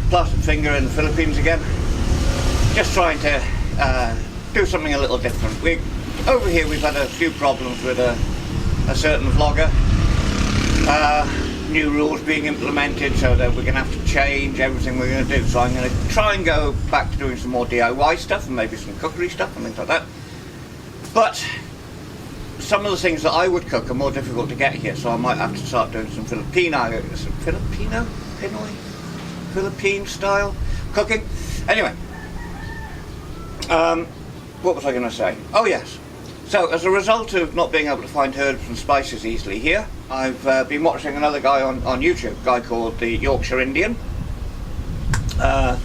plastered finger in the Philippines again. Just trying to do something a little different. Over here we've had a few problems with a certain vlogger. New rules being implemented, so that we're going to have to change everything we're going to do. So I'm going to try and go back to doing some more DIY stuff and maybe some cookery stuff and things like that. But some of the things that I would cook are more difficult to get here, so I might have to start doing some Philippine style cooking. Anyway, what was I going to say? Oh yes. So as a result of not being able to find herbs and spices easily here, I've been watching another guy on YouTube, a guy called the Yorkshire Indian. My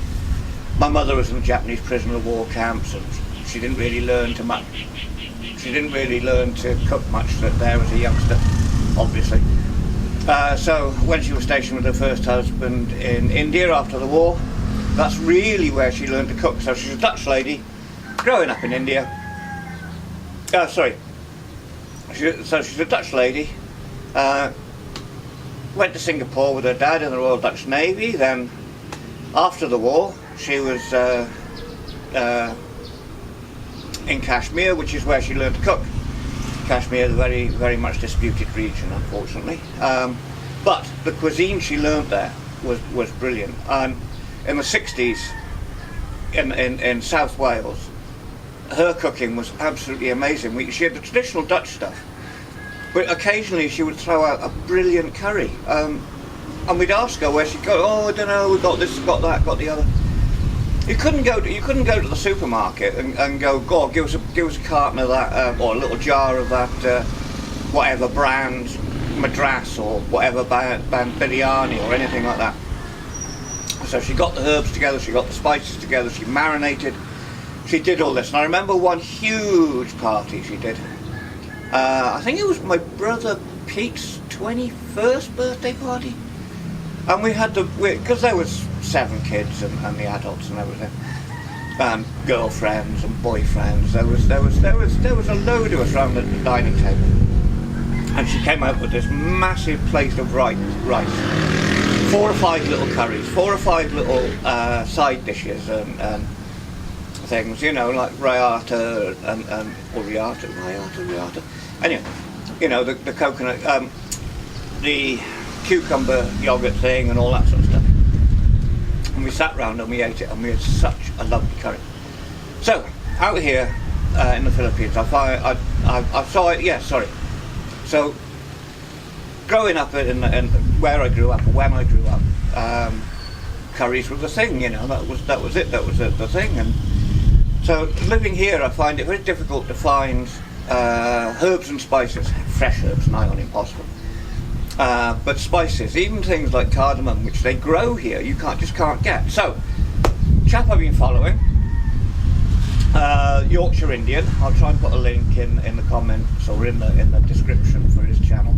mother was in a Japanese prisoner of war camps, and she didn't really learn to much. She didn't really learn to cook much there as a youngster, obviously. So when she was stationed with her first husband in India after the war, that's really where she learned to cook. So she's a Dutch lady, growing up in India. So she's a Dutch lady, went to Singapore with her dad in the Royal Dutch Navy. Then after the war she was in Kashmir, which is where she learned to cook. Kashmir is a very, very much disputed region, unfortunately, but the cuisine she learned there was brilliant. In the 60s in South Wales, her cooking was absolutely amazing. She had the traditional Dutch stuff, but occasionally she would throw out a brilliant curry, and we'd ask her where she'd go. Oh, I don't know, we got this, got that, got the other. You couldn't go to the supermarket and go, God, give us a carton of that, or a little jar of that, whatever brand, Madras or whatever band biryani or anything like that. So she got the herbs together, she got the spices together, she marinated. She did all this, and I remember one huge party she did. I think it was my brother Pete's 21st birthday party, and we had because there was 7 kids and the adults and everything, and girlfriends and boyfriends. There was a load of us around the dining table, and she came out with this massive plate of rice, 4 or 5 little curries, 4 or 5 little side dishes and things, you know, like rayata or rayata. Anyway, you know, the coconut, the cucumber yogurt thing and all that sort of stuff. And we sat round and we ate it, and we had such a lovely curry. So out here in the Philippines, I saw it. Yeah, sorry. So growing up in where I grew up, or when I grew up, curries were the thing. You know, that was it. That was the thing. And so living here, I find it very difficult to find herbs and spices, fresh herbs, nigh on impossible. But spices, even things like cardamom, which they grow here, you just can't get. So, chap I've been following, Yorkshire Indian. I'll try and put a link in the comments or in the description for his channel.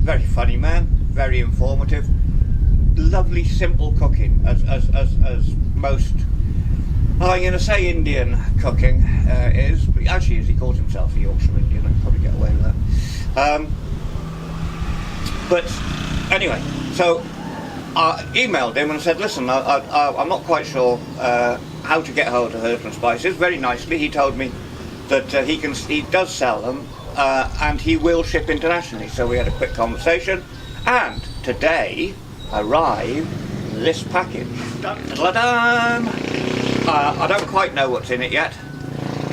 Very funny man, very informative, lovely, simple cooking, as most. I'm going to say Indian cooking is, but actually, as he calls himself a Yorkshire Indian, I can probably get away with that. But anyway, so I emailed him and said, listen, I'm not quite sure how to get hold of herbs and spices. Very nicely, he told me that he does sell them, and he will ship internationally. So we had a quick conversation, and today arrived this package. Dun-dun-dun-dun. I don't quite know what's in it yet,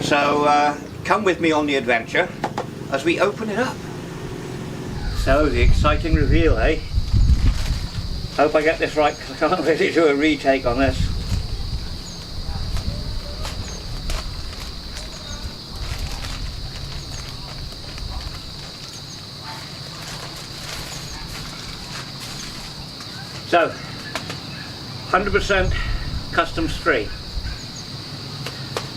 so come with me on the adventure as we open it up. So the exciting reveal, eh? Hope I get this right, because I can't really do a retake on this. So 100% customs free.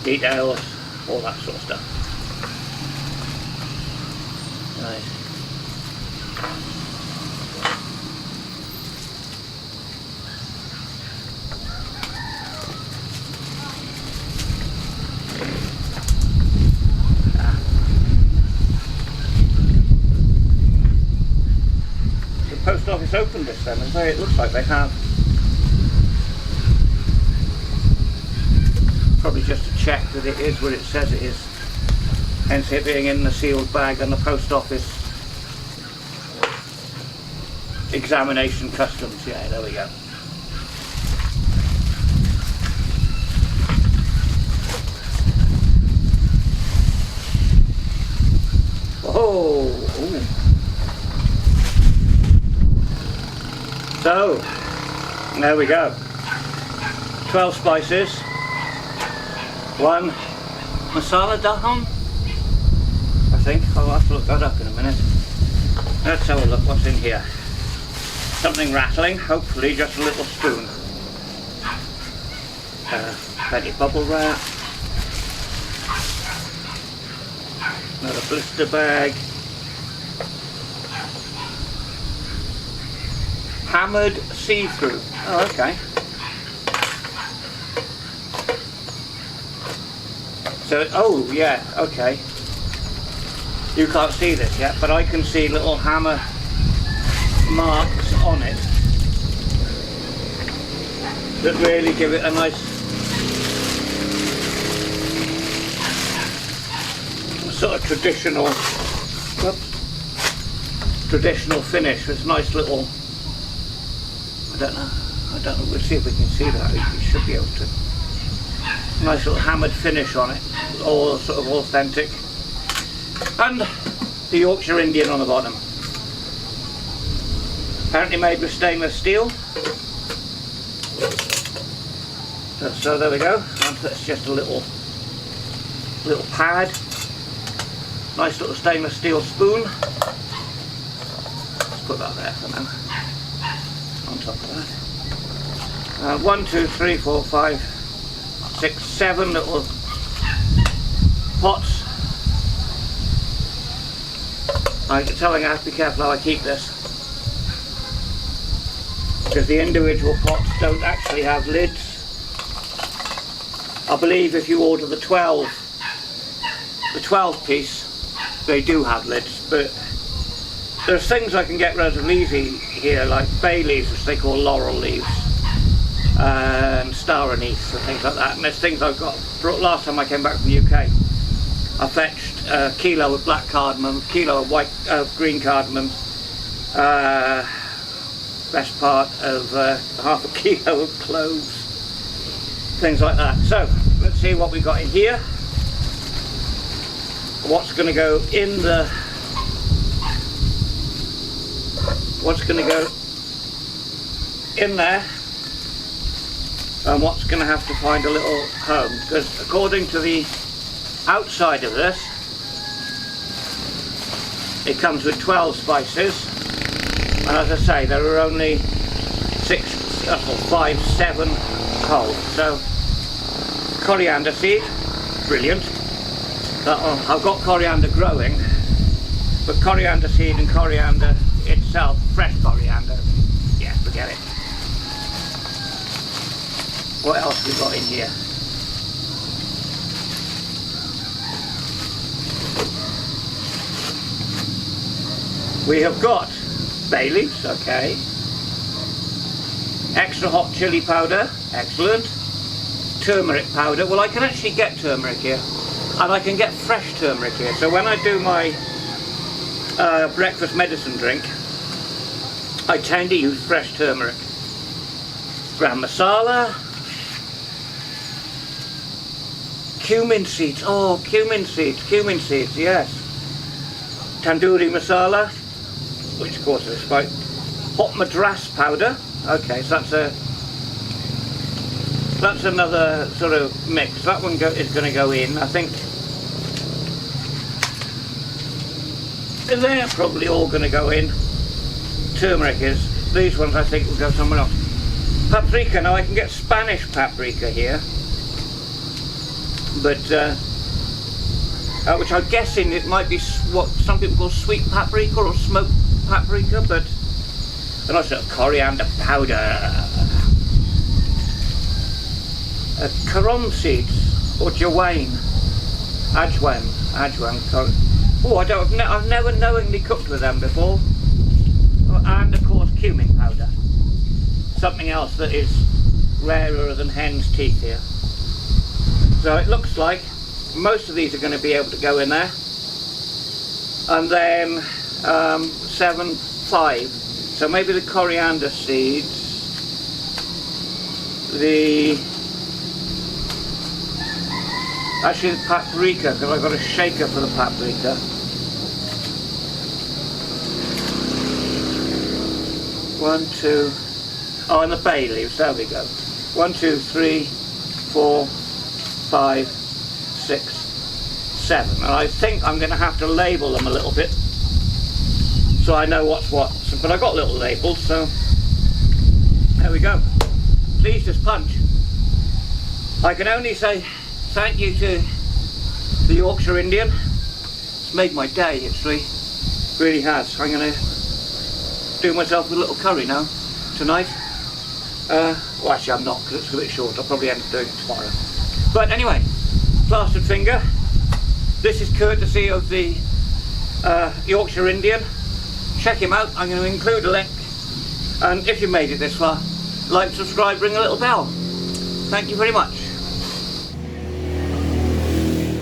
Details, all that sort of stuff. Right. The post office opened this then, and it looks like they have. probably just to check that it is what it says it is, hence it being in the sealed bag and the post office examination customs. Yeah, there we go. Oh, ooh. So there we go, 12 spices, 1 masala dahan, I think. I'll have to look that up in a minute. Let's have a look what's in here. Something rattling, hopefully just a little spoon. Plenty bubble wrap, another blister bag, hammered see-through. Oh, okay. So, oh yeah, okay. You can't see this yet, but I can see little hammer marks on it that really give it a nice sort of traditional finish. It's nice little, I don't know, we'll see if we can see that. We should be able to. Nice little hammered finish on it, all sort of authentic. And the Yorkshire Indian on the bottom. Apparently made with stainless steel. So there we go. And that's just a little pad. Nice little stainless steel spoon. Let's put that there for now. On top of that. 1, 2, 3, 4, 5, 6, 7 little pots. I'm telling you, I have to be careful how I keep this, because the individual pots don't actually have lids. I believe if you order the 12 piece, they do have lids, but there's things I can get relatively easy here, like bay leaves, which they call laurel leaves, and star anise and things like that. And there's things I've got. Last time I came back from the UK, I fetched a kilo of black cardamom, kilo of green cardamom, best part of half a kilo of cloves, things like that. So let's see what we've got in here. What's going to go in the, what's going to go in there, and what's going to have to find a little home, because according to the outside of this, it comes with 12 spices, and as I say, there are only 6, 5, 7 whole. So coriander seed, brilliant. I've got coriander growing, but coriander seed and coriander itself, fresh coriander, yeah, forget it. What else we got in here? We have got bay leaves, okay. Extra hot chili powder, excellent. Turmeric powder, well I can actually get turmeric here, and I can get fresh turmeric here. So when I do my breakfast medicine drink, I tend to use fresh turmeric. Gram masala. Cumin seeds, oh cumin seeds, yes. Tandoori masala, which of course is quite. Hot madras powder, okay, so that's another sort of mix. That one is going to go in, I think. They're probably all going to go in. Turmeric is. These ones I think will go somewhere else. Paprika, now I can get Spanish paprika here, but which I'm guessing it might be what some people call sweet paprika or smoked paprika, but and also coriander powder, carom seeds or ajwain. Oh, I've never knowingly cooked with them before. And of course cumin powder, something else that is rarer than hen's teeth here. So it looks like most of these are going to be able to go in there. And then 7, 5. So maybe the coriander seeds, actually the paprika, because I've got a shaker for the paprika. One, two, oh, and the bay leaves, there we go. 1, 2, 3, 4, 5, 6, 7. And I think I'm going to have to label them a little bit so I know what's what. So, but I've got little labels, so there we go. Pleased as punch. I can only say thank you to the Yorkshire Indian. It's made my day, actually. Really has. I'm going to do myself a little curry now, tonight. Well, actually I'm not, because it's a bit short. I'll probably end up doing it tomorrow. But anyway, plastered finger. This is courtesy of the Yorkshire Indian. Check him out. I'm going to include a link. And if you made it this far, like, subscribe, ring the little bell. Thank you very much.